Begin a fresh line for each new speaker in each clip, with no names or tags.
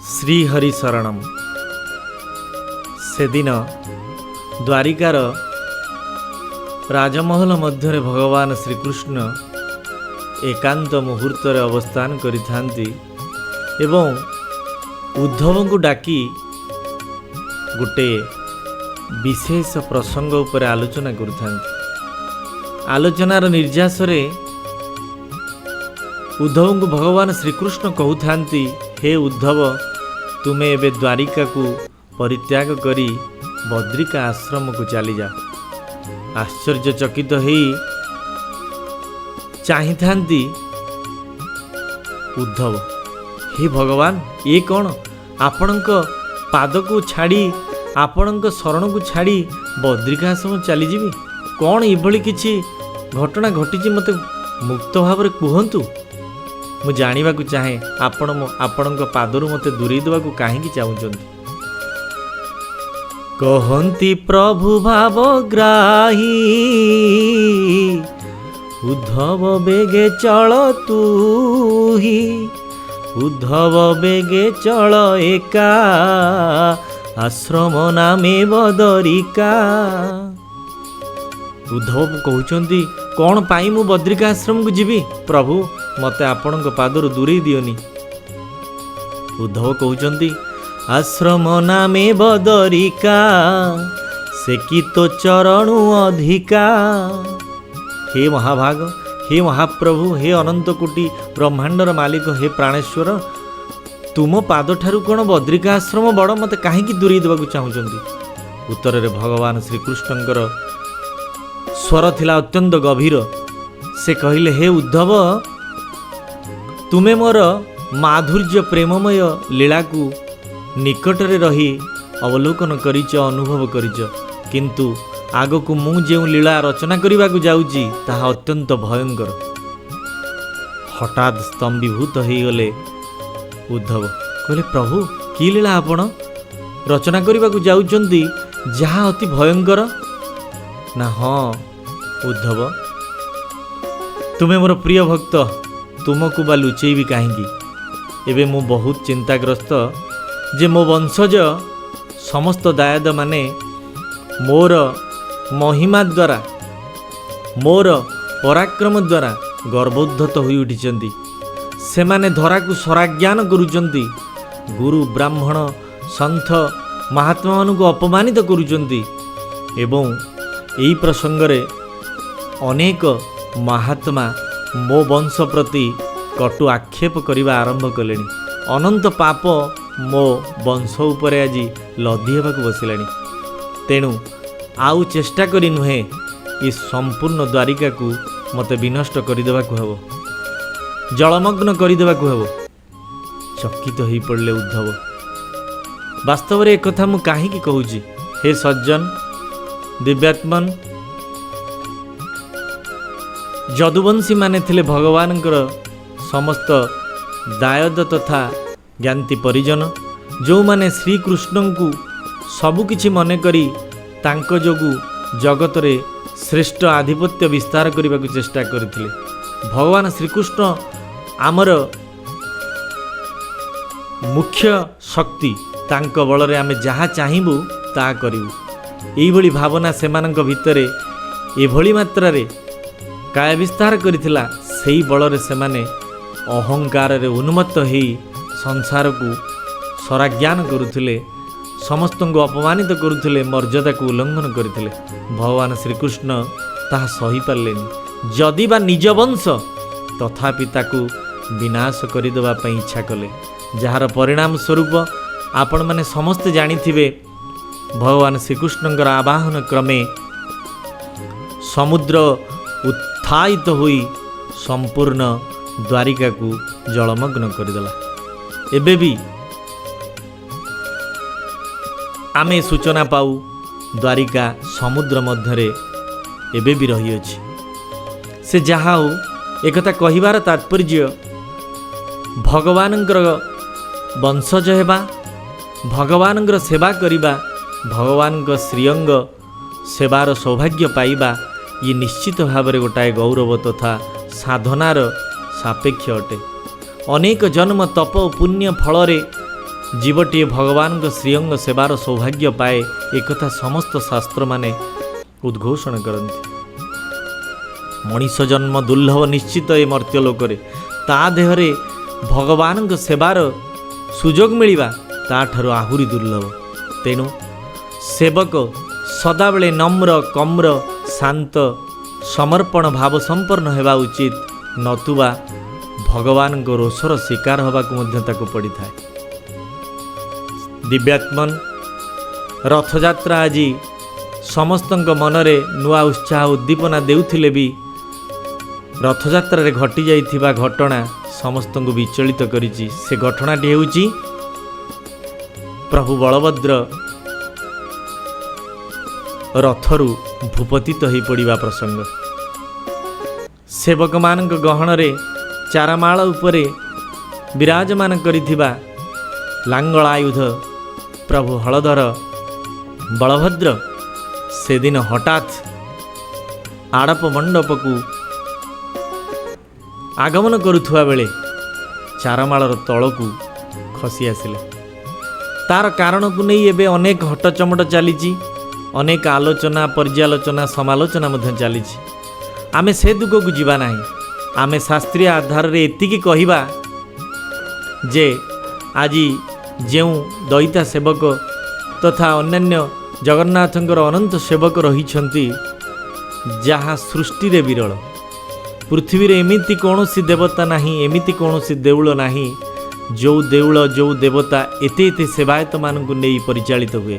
श्रीहरि शरणम। से दिन द्वारिकार राजमहल मध्य भगवान श्रीकृष्ण एकांत मुहूर्त अवस्थान करिथांती एवं उद्धव को डाकी गोटे विशेष प्रसंग उपर आलोचना करुथांती। आलोचनार निर्यास उद्धव को भगवान श्रीकृष्ण कहउथांती, हे उद्धव, तुमे एबे द्वारिका को परित्याग करी बद्रिका आश्रम को चली जा। आश्चर्यचकित हो चाहिथांती उद्धव, हे भगवान, ये कौन? आपणक पाद को छाड़ी आपणक शरण को छाड़ी बद्रिका आश्रम चली जीवी? कौन इभली किछि घटना घटी मते मुक्त भाव कहतु। मु जानिबा को चाहे आपणक पादरु मते दूरेई देबा को काहेकि चाहुचंती। कहंती प्रभु भावग्राही, उद्धव बेगे चल तू ही, उद्धव बेगे चल एका, आश्रम नामे बदरिका। उद्धव कहउचंती, कौन पाई मु बद्रिका आश्रम को जीवी? प्रभु, मते आपणक पादरु दूरेई दियोनी। उद्धव कहउचंती, आश्रम नामे बदरिका, से कि तो चरणु अधिका। हे महाभाग, हे महाप्रभु, हे अनंत कोटि ब्रह्मांडर मालिक, हे प्राणेश्वर, तुम पाद ठारू कौन बद्रिका आश्रम बड़? मते काहेकि दूरेई देबाकु चाहुचंती। उत्तर रे भगवान श्रीकृष्णଙ୍କର स्वर थिला अत्यंत गभीर। से कहिले, हे उद्धव, तुमे मोर माधुर्य प्रेममय लीला को निकटरे रही अवलोकन करिच, अनुभव करिच, किंतु आगकू मु जेउ लीला रचना करने को जाऊँगी ताहा अत्यंत भयंकर। हठात स्तंभीभूत हो गले उद्धव। कहले, प्रभु, की लीला आपण रचना करने को जाउचंती जहा अति भयंकर? ना हाँ उद्धव, तुमे मोर प्रिय भक्त, तुमको बा लुचेबी कहीं? एबे मु बहुत चिंताग्रस्त जे मो वंशज समस्त दायाद माने मोर महिमा द्वारा, मोर पराक्रम द्वारा गर्वोद्धत होई उठिचंती। सेमाने धरा को स्वराज्ञान करुचंती, गुरु ब्राह्मण संत महात्मा मानू को अपमानित करुचंती एवं एई प्रसंगरे अनेक महात्मा मो वंश प्रति कटु आक्षेप करने आरंभ कले। अनंत पाप मो वंश उपरे आज लदी होगा बसिलानी। तेणु आउ चेष्टा करी नुहे ये संपूर्ण द्वारिका को मते विनष्ट करदेवा हेब, जलमग्न करदेवा हेब। चकित हो पड़े उद्धव। वास्तव में एक कथा मु काहीकि कहूची, हे सज्जन दिव्यात्मन, जदुवंशी माने थिले भगवानଙ୍କର समस्त दायद तथा ज्ञाति परिजन, जो माने श्रीकृष्ण को सबुकिछि मन करी तांको जोगु जगत रे श्रेष्ठ आधिपत्य विस्तार करने को चेष्टा करथिले। भगवान श्रीकृष्ण आमर मुख्य शक्ति, तांको बल रे आमे जहा चाहिबु ता करिवु। एई भली भावना सेमानंक भितरे एभली मात्रा रे काय विस्तार करिथिला। सेई बलरे सेमाने अहंकार रे उन्मत्त होई संसार को स्वराज्ञान करुथिले, समस्त को अपमानित करुथिले, मर्यादा को उल्लंघन करथिले। भगवान श्रीकृष्ण ताहा सही पारलेनी। जदि बा निज वंश तथापि ताकू विनाश करदेवा पई इच्छा कले, जार परिणाम स्वरूप आपण माने समस्त जानिथिबे। भगवान श्रीकृष्णଙ୍କର आवाहन क्रमे समुद्र उत्थायित होई संपूर्ण द्वारिका को जलमग्न करदेला। एबे भी आमे सूचना पाऊ द्वारिका समुद्र मध्यरे एबे भी रही अछि। से जहा हो एकथा कहिबार तात्पर्य भगवानଙ୍କର वंशज हेबा, भगवानଙ୍କର सेवा करिबा, भगवानଙ୍କ श्रीअंग सेवार सौभाग्य पाइबा, ये निश्चित भाव में गोटाए गौरव तथा साधनार सापेक्ष अटे। अनेक जन्म तप पुण्य फल जीवटीए भगवान श्रीअंग सेवार सौभाग्य पाए एकथा समस्त शास्त्र माने उद्घोषण करती। मनीष जन्म दुर्लभ निश्चित ए मर्त्यलोकरे ता देहरे भगवान सेवार सुजोग मिलिबा ताठारु आहुरी दुर्लभ। तेणु सेवक सदाबेले नम्र कम्र शांत समर्पण भाव संपन्न हेबा उचित, नतुबा भगवान रोषर शिकार होबाकु मध्य ताकु पड़िथाए। दिव्यात्मन रथयात्रा आज समस्तंक मनरे नुआ उत्साह उद्दीपना देउथिले भी रथयात्रा रे घटी जाइथिबा घटना समस्तंक विचलित करिछि। से घटनाटी हेउछि प्रभु बलभद्र रथरु भूपतित हो पड़ा प्रसंग। सेवक मान गहन चारामाल उपरे विराजमान करिथिबा लांगलायुध प्रभु हलधर बलभद्र से दिन हठात आड़प मंडप को आगमन करुथुवा बेले चारामालर तलकू खसी आसिले। तार कारण को नहीं एबे अनेक हटचमट चली, अनेक आलोचना पर्यालोचना समालोचना मध्य चली। आमे से दुख को जीवा नहीं। आमे शास्त्रीय आधार रे एतिकी कहिबा जे आज जो दैता सेवक तथा अन्यान्य जगन्नाथंकर अनंत सेवक रहिछंती जहाँ सृष्टि रे विरल। पृथ्वी रे एमिति कौनसी देवता नहीं, एमिति कौनसी देउल नहीं जो देउल जो देवता एते एते सेवायत मानकु नेई परिचालित हुए।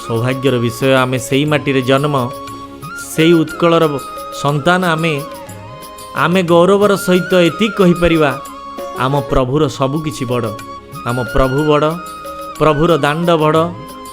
सौभाग्यर विषय आमे सेई माटी रे जन्म, सेई उत्कलर संतान। आमे गौरवर सहित एति कहि परिबा आम प्रभुर सबु किछि बड़। आम प्रभु बड़, प्रभुर दांड बड़,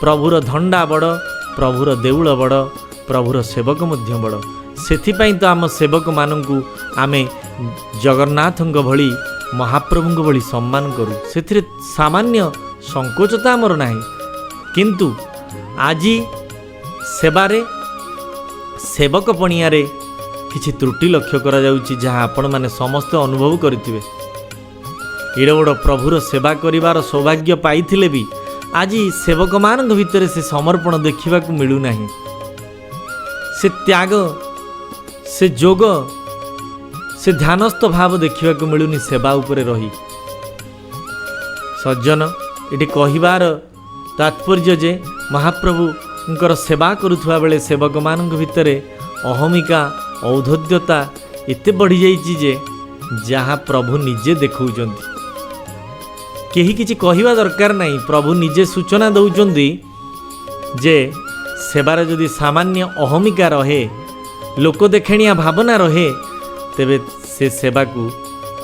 प्रभुर धंडा बड़, प्रभुर देउल बड़, प्रभुर सेवक मध्य बड़। सेथिपाई तो आम सेवक मानकु आमे जगन्नाथंक भली महाप्रभुंक भली सम्मान करूँ। सेथिरे सामान्य संकोचता आमर नाही, किंतु आजी सेबारे सेवक पणियारे किछि त्रुटि लक्ष्य करा जाउछि, जहाँ आपण माने समस्त अनुभव करिथिबे। एडे बड़ प्रभुर सेवा करिवार सौभाग्य पाइथिले भी आज सेवक मानक भितर से समर्पण देखिबाकु मिलु नाही। से त्याग, से जोग, से ध्यानस्थ भाव देखिबाकु मिलुनी सेवा उपरे रही। सज्जन एटी कहिबार तात्पर्य जे महाप्रभुंकर सेवा करुथुवा बेले सेवक मानक भितरे अहमिका औद्धत्यता एते बढ़ी जाइछि जे जहाँ प्रभु निजे देखौचंती। केही किछि कहिबा दरकार नाही, प्रभु निजे सूचना दउचंती जे सेवार जदि सामान्य अहमिका रहे, लोक देखेणिया भावना रहे, तेबे से सेवा को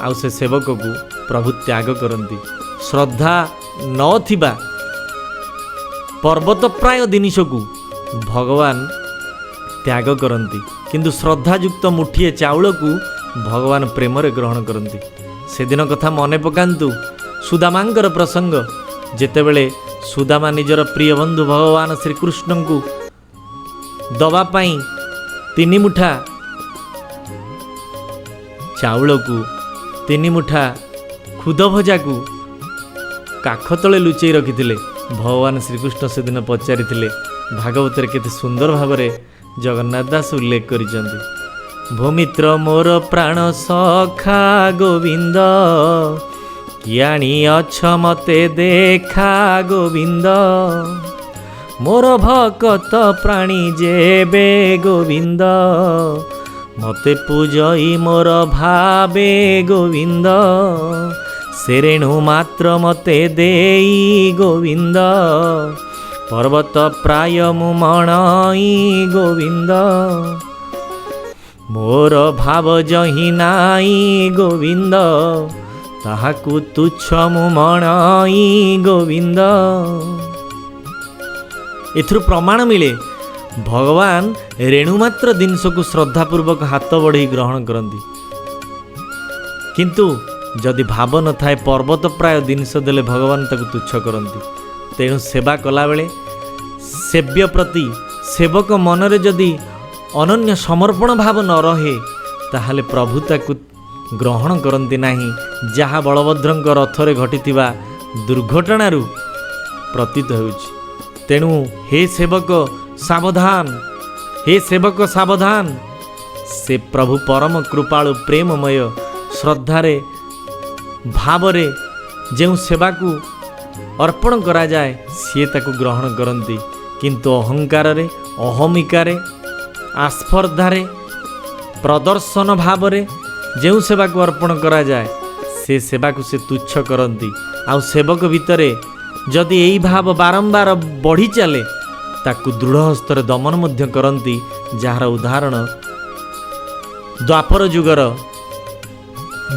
आउ से सेवक को प्रभु त्याग करती। श्रद्धा नथिबा पर्वत प्राय जिनिष को भगवान त्याग करती, किंतु श्रद्धायुक्त मुठिए चाउल को भगवान प्रेम रे ग्रहण करती। से दिन कथा मने पकांतु सुदामांकर प्रसंग, जेतेबेले सुदामा निजर प्रिय बंधु भगवान श्रीकृष्ण को दवा पाई 3 मुठा चाउल को 3 मुठा खुद भजा को काख तले लुचई रखिथिले। भगवान श्रीकृष्ण से दिन पचारिथिले, भागवत केते सुंदर भाव रे जगन्नाथ दास उल्लेख करिसेंती। भूमित्र मोर प्राण सखा गोविंद, कियाणी अछ मते देखा गोविंद, मोर भकत प्राणी जेबे गोविंद, मते पूजई मोर भावे गोविंद, सेरेणु मात्र मते देई गोविंद, पर्वत प्राय मुमणई गोविंद, मोर भाव जहि नाई गोविंद, ताहाकु तुच्छ मुमणई गोविंद। एथुरु प्रमाण मिले भगवान रेणुमात्र जिनस को श्रद्धापूर्वक हाथ बढ़े ग्रहण करती, किंतु जदि भाव न थाए पर्वत प्राय जिनस देले भगवान ताकु तुच्छ करती। तेणु सेवा कला बेले सेव्य प्रति सेवक मनरे जदि अनन्य समर्पण भाव न रहे ताहले प्रभु ताकु ग्रहण करती नहीं। जहाँ बलभद्रंक रथरे घटिथिबा ଦୁର୍ଘଟଣାରୁ ପ୍ରତୀତ ହେଉଛି। ତେଣୁ ହେ ସେବକ ସାବଧାନ, ହେ ସେବକ ସାବଧାନ। ସେ ପ୍ରଭୁ ପରମ କୃପାଳୁ ପ୍ରେମମୟ ଶ୍ରଦ୍ଧାରେ ଭାବରେ ଯେଉଁ ସେବାକୁ ଅର୍ପଣ କରାଯାଏ ସିଏ ତାକୁ ଗ୍ରହଣ କରନ୍ତି। କିନ୍ତୁ ଅହଙ୍କାରରେ, ଅହମିକାରେ, ଆସ୍ପର୍ଦ୍ଧାରେ, ପ୍ରଦର୍ଶନ ଭାବରେ ଯେଉଁ ସେବାକୁ ଅର୍ପଣ କରାଯାଏ ସେ ସେବାକୁ ସେ ତୁଚ୍ଛ କରନ୍ତି। ଆଉ ସେବକ ଭିତରେ ଯଦି ଏଇ ଭାବ ବାରମ୍ବାର ବଢ଼ି ଚାଲେ ତାକୁ ଦୃଢ଼ ହସ୍ତରେ ଦମନ ମଧ୍ୟ କରନ୍ତି, ଯାହାର ଉଦାହରଣ ଦ୍ୱାପର ଯୁଗର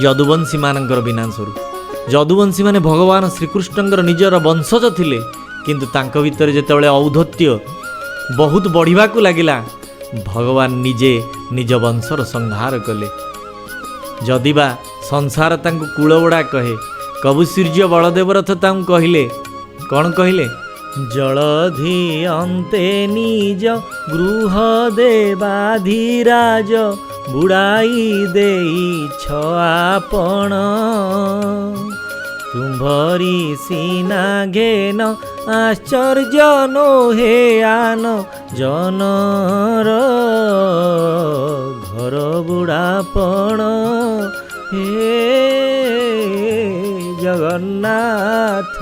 ଯଦୁବଂଶୀମାନଙ୍କର ବିନାଶରୁ। ଯଦୁବଂଶୀମାନେ ଭଗବାନ ଶ୍ରୀକୃଷ୍ଣଙ୍କର ନିଜର ବଂଶଜ ଥିଲେ, କିନ୍ତୁ ତାଙ୍କ ଭିତରେ ଯେତେବେଳେ ଔଦ୍ଧତ୍ୟ ବହୁତ ବଢ଼ିବାକୁ ଲାଗିଲା ଭଗବାନ ନିଜେ ନିଜ ବଂଶର ସଂହାର କଲେ। ଯଦିବା ସଂସାର ତାଙ୍କୁ କୂଳବଡ଼ା କହେ, କବୁ ସୂର୍ଯ୍ୟ ବଳଦେବ ରଥ ତାଙ୍କୁ କହିଲେ, କ'ଣ କହିଲେ? ଜଳଧି ଅନ୍ତେ ନିଜ ଗୃହ ଦେବାଧିରାଜ ବୁଡ଼ାଇ ଦେଇଛ ଆପଣ, ତୁମ୍ଭରି ସିନା ଘେନ ଆଶ୍ଚର୍ଯ୍ୟ ନୋହେ ଆନ ଜନର ଘର ବୁଢ଼ାପଣ ହେ ଜଗନ୍ନାଥ।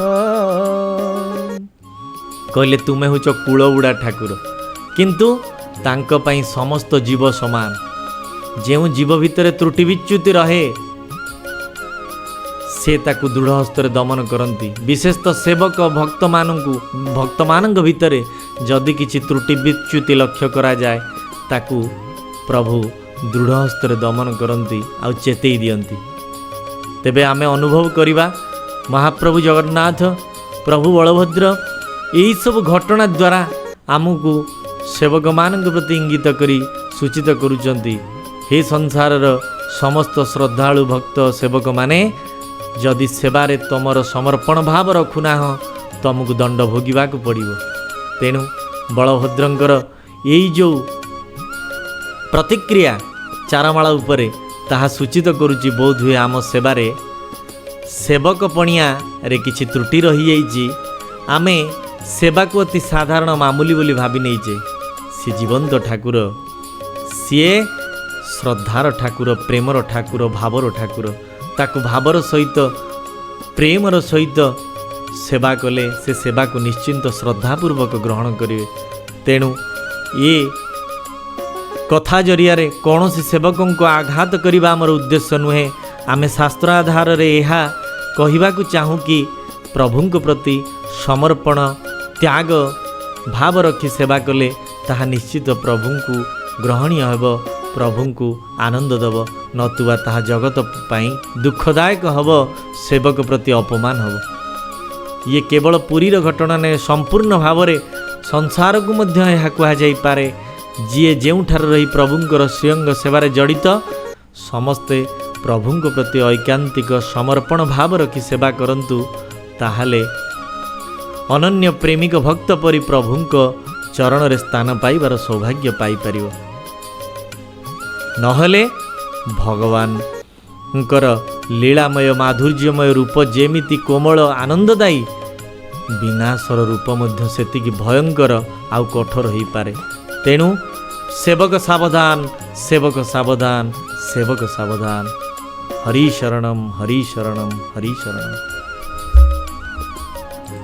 କହିଲେ ତୁମେ ହେଉଛ କୂଳବୁଡ଼ା ଠାକୁର, କିନ୍ତୁ ତାଙ୍କ ପାଇଁ ସମସ୍ତ ଜୀବ ସମାନ। ଯେଉଁ ଜୀବ ଭିତରେ ତ୍ରୁଟି ବିଚ୍ୟୁତି ରହେ ସେ ତାକୁ ଦୃଢ଼ ହସ୍ତରେ ଦମନ କରନ୍ତି। ବିଶେଷତଃ ସେବକ ଭକ୍ତମାନଙ୍କ ଭିତରେ ଯଦି କିଛି ତ୍ରୁଟି ବିଚ୍ୟୁତି ଲକ୍ଷ୍ୟ କରାଯାଏ ତାକୁ ପ୍ରଭୁ ଦୃଢ଼ ହସ୍ତରେ ଦମନ କରନ୍ତି ଆଉ ଚେତେଇ ଦିଅନ୍ତି। ତେବେ ଆମେ ଅନୁଭବ କରିବା ମହାପ୍ରଭୁ ଜଗନ୍ନାଥ, ପ୍ରଭୁ ବଳଭଦ୍ର ଏହିସବୁ ଘଟଣା ଦ୍ୱାରା ଆମକୁ ସେବକମାନଙ୍କ ପ୍ରତି ଇଙ୍ଗିତ କରି ସୂଚିତ କରୁଛନ୍ତି, ହେ ସଂସାରର ସମସ୍ତ ଶ୍ରଦ୍ଧାଳୁ ଭକ୍ତ ସେବକମାନେ, ଯଦି ସେବାରେ ତମର ସମର୍ପଣ ଭାବ ରଖୁନାହଁ ତମକୁ ଦଣ୍ଡ ଭୋଗିବାକୁ ପଡ଼ିବ। ତେଣୁ ବଳଭଦ୍ରଙ୍କର ଏଇ ଯେଉଁ ପ୍ରତିକ୍ରିୟା ଚାରମାଳ ଉପରେ ତାହା ସୂଚିତ କରୁଛି ବୋଧହୁଏ ଆମ ସେବାରେ ସେବକ ପଣିଆରେ କିଛି ତ୍ରୁଟି ରହିଯାଇଛି। ଆମେ ସେବାକୁ ଅତି ସାଧାରଣ ମାମୁଲି ବୋଲି ଭାବି ନେଇଛେ। ସେ ଜୀବନ୍ତ ଠାକୁର, ସିଏ ଶ୍ରଦ୍ଧାର ଠାକୁର, ପ୍ରେମର ଠାକୁର, ଭାବର ଠାକୁର। ତାକୁ ଭାବର ସହିତ ପ୍ରେମର ସହିତ ସେବା କଲେ ସେ ସେବାକୁ ନିଶ୍ଚିନ୍ତ ଶ୍ରଦ୍ଧାପୂର୍ବକ ଗ୍ରହଣ କରିବେ। ତେଣୁ ଏ କଥା ଜରିଆରେ କୌଣସି ସେବକଙ୍କୁ ଆଘାତ କରିବା ଆମର ଉଦ୍ଦେଶ୍ୟ ନୁହେଁ। ଆମେ ଶାସ୍ତ୍ର ଆଧାରରେ ଏହା କହିବାକୁ ଚାହୁଁ କି ପ୍ରଭୁଙ୍କ ପ୍ରତି ସମର୍ପଣ, ତ୍ୟାଗ ଭାବ ରଖି ସେବା କଲେ ତାହା ନିଶ୍ଚିତ ପ୍ରଭୁଙ୍କୁ ଗ୍ରହଣୀୟ ହେବ, ପ୍ରଭୁଙ୍କୁ ଆନନ୍ଦ ଦେବ, ନତୁବା ତାହା ଜଗତ ପାଇଁ ଦୁଃଖଦାୟକ ହେବ, ସେବକ ପ୍ରତି ଅପମାନ ହେବ। ଇଏ କେବଳ ପୁରୀର ଘଟଣା ନୁହେଁ, ସମ୍ପୂର୍ଣ୍ଣ ଭାବରେ ସଂସାରକୁ ମଧ୍ୟ ଏହା କୁହାଯାଇପାରେ। ଯିଏ ଯେଉଁଠାରେ ରହି ପ୍ରଭୁଙ୍କର ଶ୍ରୀଅଙ୍ଗ ସେବାରେ ଜଡ଼ିତ ସମସ୍ତେ ପ୍ରଭୁଙ୍କ ପ୍ରତି ଐକାନ୍ତିକ ସମର୍ପଣ ଭାବ ରଖି ସେବା କରନ୍ତୁ, ତାହେଲେ ଅନନ୍ୟ ପ୍ରେମିକ ଭକ୍ତ ପରି ପ୍ରଭୁଙ୍କ ଚରଣରେ ସ୍ଥାନ ପାଇବାର ସୌଭାଗ୍ୟ ପାଇପାରିବ। ନହେଲେ ଭଗବାନଙ୍କର ଲୀଳାମୟ ମାଧୁର୍ଯ୍ୟମୟ ରୂପ ଯେମିତି କୋମଳ ଆନନ୍ଦଦାୟୀ, ବିନାଶର ରୂପ ମଧ୍ୟ ସେତିକି ଭୟଙ୍କର ଆଉ କଠୋର ହୋଇପାରେ। ତେଣୁ ସେବକ ସାବଧାନ, ସେବକ ସାବଧାନ, ସେବକ ସାବଧାନ। ହରି ଶରଣମ୍, ହରି ଶରଣମ୍, ହରି ଶରଣମ୍।